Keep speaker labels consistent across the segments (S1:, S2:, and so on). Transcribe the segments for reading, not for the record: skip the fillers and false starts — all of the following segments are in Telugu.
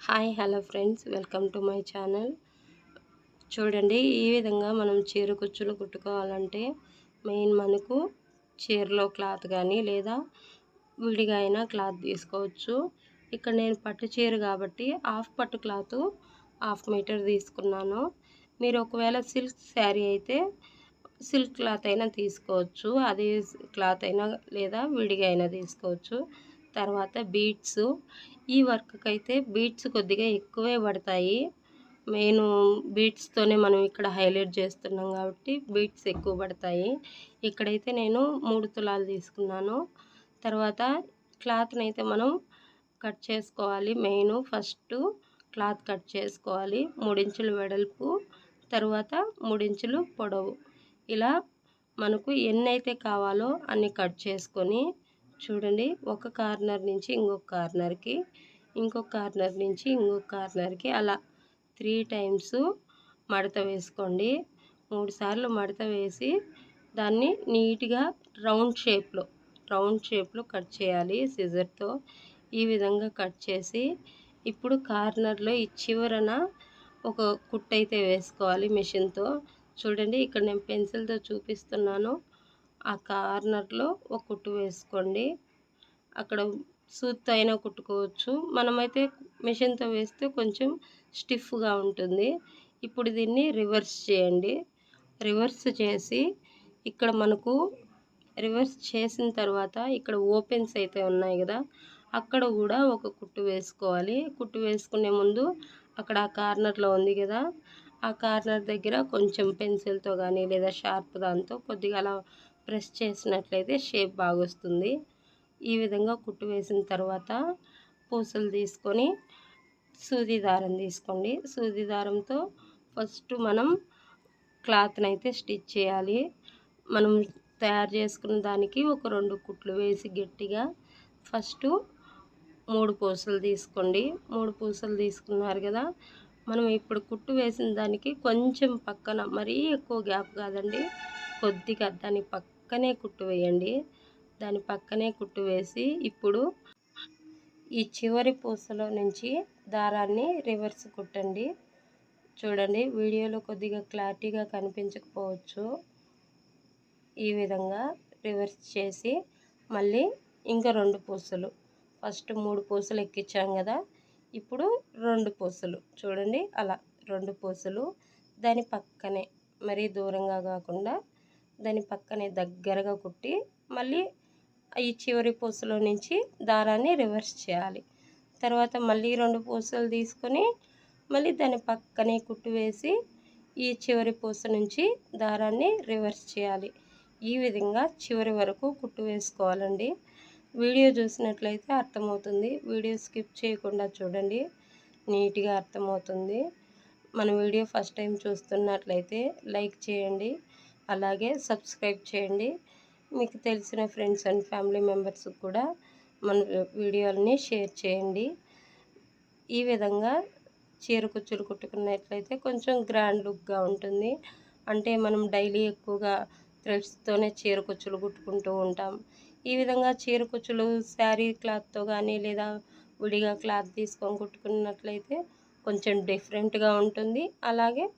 S1: Hi hello friends, welcome to my channel. చూడండి, ఈ విధంగా మనం చీర కుచ్చులు కుట్టుకోవాలంటే మెయిన్ మనకు చీరలో క్లాత్ కానీ లేదా విడిగా అయినా క్లాత్ తీసుకోవచ్చు. ఇక్కడ నేను పట్టు చీర కాబట్టి హాఫ్ పట్టు క్లాత్ 1/2 మీటర్ తీసుకున్నాను. మీరు ఒకవేళ సిల్క్ శారీ అయితే సిల్క్ క్లాత్ అయినా తీసుకోవచ్చు, అది క్లాత్ అయినా లేదా విడిగా అయినా తీసుకోవచ్చు. తర్వాత బీడ్స్, ఈ వర్క్కి అయితే బీడ్స్ కొద్దిగా ఎక్కువే పడతాయి. మెయిన్ బీడ్స్తోనే మనం ఇక్కడ హైలైట్ చేస్తున్నాం కాబట్టి బీడ్స్ ఎక్కువ పడతాయి. ఇక్కడైతే నేను 3 తులాలు తీసుకున్నాను. తర్వాత క్లాత్ని అయితే మనం కట్ చేసుకోవాలి. మెయిన్ ఫస్ట్ క్లాత్ కట్ చేసుకోవాలి. 3 ఇంచులు వెడల్పు, తర్వాత 3 ఇంచులు పొడవు. ఇలా మనకు ఎన్నైతే కావాలో అన్ని కట్ చేసుకొని చూడండి, ఒక కార్నర్ నుంచి ఇంకొక కార్నర్కి, ఇంకొక కార్నర్ నుంచి ఇంకొక కార్నర్కి అలా 3 టైమ్స్ మడత వేసుకోండి. 3 సార్లు మడత వేసి దాన్ని నీట్గా రౌండ్ షేప్లో కట్ చేయాలి సిజర్తో. ఈ విధంగా కట్ చేసి ఇప్పుడు కార్నర్లో ఈ చివరన ఒక కుట్టు అయితే వేసుకోవాలి మిషన్తో. చూడండి, ఇక్కడ నేను పెన్సిల్తో చూపిస్తున్నాను. ఆ కార్నర్లో ఒక కుట్టు వేసుకోండి. అక్కడ సూత్తో అయినా కుట్టుకోవచ్చు, మనమైతే మిషన్తో వేస్తే కొంచెం స్టిఫ్గా ఉంటుంది. ఇప్పుడు దీన్ని రివర్స్ చేయండి. రివర్స్ చేసి ఇక్కడ మనకు రివర్స్ చేసిన తర్వాత ఇక్కడ ఓపెన్స్ అయితే ఉన్నాయి కదా, అక్కడ కూడా ఒక కుట్టు వేసుకోవాలి. కుట్టు వేసుకునే ముందు అక్కడ ఆ కార్నర్లో ఉంది కదా, ఆ కార్నర్ దగ్గర కొంచెం పెన్సిల్తో కానీ లేదా షార్ప్ దాంతో కొద్దిగా అలా ప్రెస్ చేసినట్లయితే షేప్ బాగా వస్తుంది. ఈ విధంగా కుట్టు వేసిన తర్వాత పూసలు తీసుకొని సూది దారం తీసుకోండి. సూది దారంతో ఫస్ట్ మనం క్లాత్ని అయితే స్టిచ్ చేయాలి. మనం తయారు చేసుకున్న దానికి ఒక 2 కుట్లు వేసి గట్టిగా ఫస్ట్ 3 పూసలు తీసుకోండి. 3 పూసలు తీసుకున్నారు కదా, మనం ఇప్పుడు కుట్టు వేసిన దానికి కొంచెం పక్కన, మరీ ఎక్కువ గ్యాప్ కాదండి, కొద్దిగా దాని పక్కనే కుట్టు వేయండి. దాని పక్కనే కుట్టు వేసి ఇప్పుడు ఈ చివరి పూసలో నుంచి దారాన్ని రివర్స్ కుట్టండి. చూడండి, వీడియోలో కొద్దిగా క్లారిటీగా కనిపించకపోవచ్చు. ఈ విధంగా రివర్స్ చేసి మళ్ళీ ఇంకా 2 పూసలు, ఫస్ట్ 3 పూసలు ఎక్కించాం కదా, ఇప్పుడు 2 పూసలు చూడండి, అలా 2 పూసలు దాని పక్కనే, మరీ దూరంగా కాకుండా దాని పక్కనే దగ్గరగా కుట్టి మళ్ళీ ఈ చివరి పూసలో నుంచి దారాన్ని రివర్స్ చేయాలి. తర్వాత మళ్ళీ 2 పూసలు తీసుకొని మళ్ళీ దాని పక్కనే కుట్టు వేసి ఈ చివరి పూస నుంచి దారాన్ని రివర్స్ చేయాలి. ఈ విధంగా చివరి వరకు కుట్టు వేసుకోవాలండి. వీడియో చూసినట్లయితే అర్థమవుతుంది. వీడియో స్కిప్ చేయకుండా చూడండి, నీట్గా అర్థమవుతుంది. మన వీడియో ఫస్ట్ టైం చూస్తున్నట్లయితే లైక్ చేయండి, అలాగే సబ్స్క్రైబ్ చేయండి. మీకు తెలిసిన ఫ్రెండ్స్ అండ్ ఫ్యామిలీ మెంబర్స్కి కూడా మన వీడియోలని షేర్ చేయండి. ఈ విధంగా చీర కుచ్చులు కుట్టుకున్నట్లయితే కొంచెం గ్రాండ్ లుక్గా ఉంటుంది. అంటే మనం డైలీ ఎక్కువగా థ్రెడ్స్తోనే చీర కుచ్చులు కుట్టుకుంటూ ఉంటాం. ఈ విధంగా చీర కుచ్చులు శారీ క్లాత్తో కానీ లేదా విడిగా క్లాత్ తీసుకొని కుట్టుకున్నట్లయితే కొంచెం డిఫరెంట్గా ఉంటుంది, అలాగే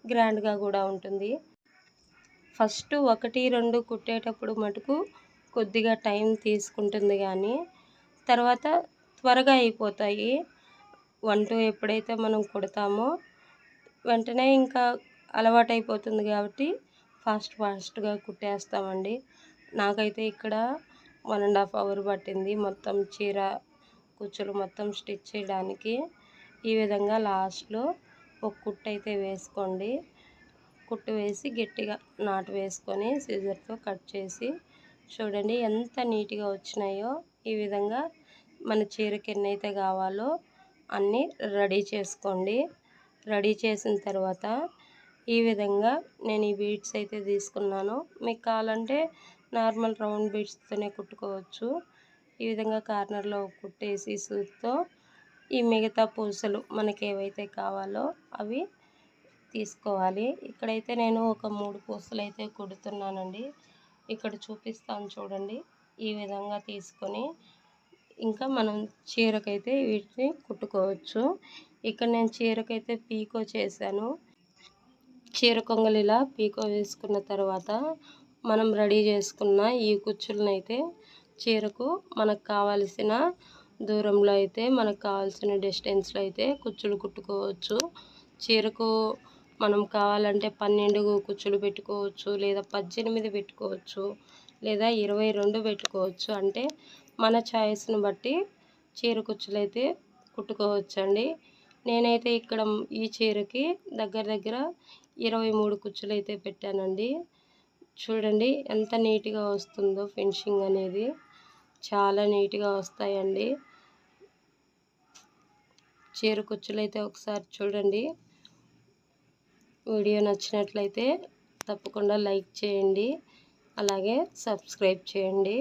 S1: గ్రాండ్గా కూడా ఉంటుంది. ఫస్ట్ 1, 2 కుట్టేటప్పుడు మటుకు కొద్దిగా టైం తీసుకుంటుంది, కానీ తర్వాత త్వరగా అయిపోతాయి. 1, 2 ఎప్పుడైతే మనం కుడతామో వెంటనే ఇంకా అలవాటైపోతుంది కాబట్టి ఫాస్ట్గా కుట్టేస్తామండి. నాకైతే ఇక్కడ 1.5 అవర్ పట్టింది మొత్తం చీర కుచ్చులు మొత్తం స్టిచ్ చేయడానికి. ఈ విధంగా లాస్ట్లో ఒక కుట్టు అయితే వేసుకోండి. కుట్టు వేసి గట్టిగా నాటు వేసుకొని సిజర్తో కట్ చేసి చూడండి ఎంత నీట్గా వచ్చినాయో. ఈ విధంగా మన చీరకి ఎన్నైతే కావాలో అన్నీ రెడీ చేసుకోండి. రెడీ చేసిన తర్వాత ఈ విధంగా నేను ఈ బీడ్స్ అయితే తీసుకున్నాను. మీకు కావాలంటే నార్మల్ రౌండ్ బీడ్స్తోనే కుట్టుకోవచ్చు. ఈ విధంగా కార్నర్లో కుట్టేసి సూదితో ఈ మిగతా పూసలు మనకి ఏవైతే కావాలో అవి తీసుకోవాలి. ఇక్కడైతే నేను ఒక 3 పూసలు అయితే కుడుతున్నానండి. ఇక్కడ చూపిస్తాను చూడండి. ఈ విధంగా తీసుకొని ఇంకా మనం చీరకైతే వీటిని కుట్టుకోవచ్చు. ఇక్కడ నేను చీరకైతే పీకో చేశాను. చీర కొంగలు ఇలా పీకో వేసుకున్న తర్వాత మనం రెడీ చేసుకున్న ఈ కుచ్చులనైతే చీరకు మనకు కావాల్సిన దూరంలో అయితే మనకు కావాల్సిన డిస్టెన్స్లో అయితే కుచ్చులు కుట్టుకోవచ్చు. చీరకు మనం కావాలంటే 12 కుచ్చులు పెట్టుకోవచ్చు, లేదా 18 పెట్టుకోవచ్చు, లేదా 22 పెట్టుకోవచ్చు. అంటే మన చాయిస్ని బట్టి చీర కుచ్చులు అయితే కుట్టుకోవచ్చండి. నేనైతే ఇక్కడ ఈ చీరకి దగ్గర దగ్గర 23 కుచ్చులు అయితే పెట్టానండి. చూడండి ఎంత నీట్గా వస్తుందో ఫినిషింగ్ అనేది, చాలా నీట్గా వస్తాయండి. చీర కుచ్చులు అయితే ఒకసారి చూడండి. వీడియో నచ్చినట్లయితే తప్పకుండా లైక్ చేయండి, అలాగే సబ్స్క్రైబ్ చేయండి.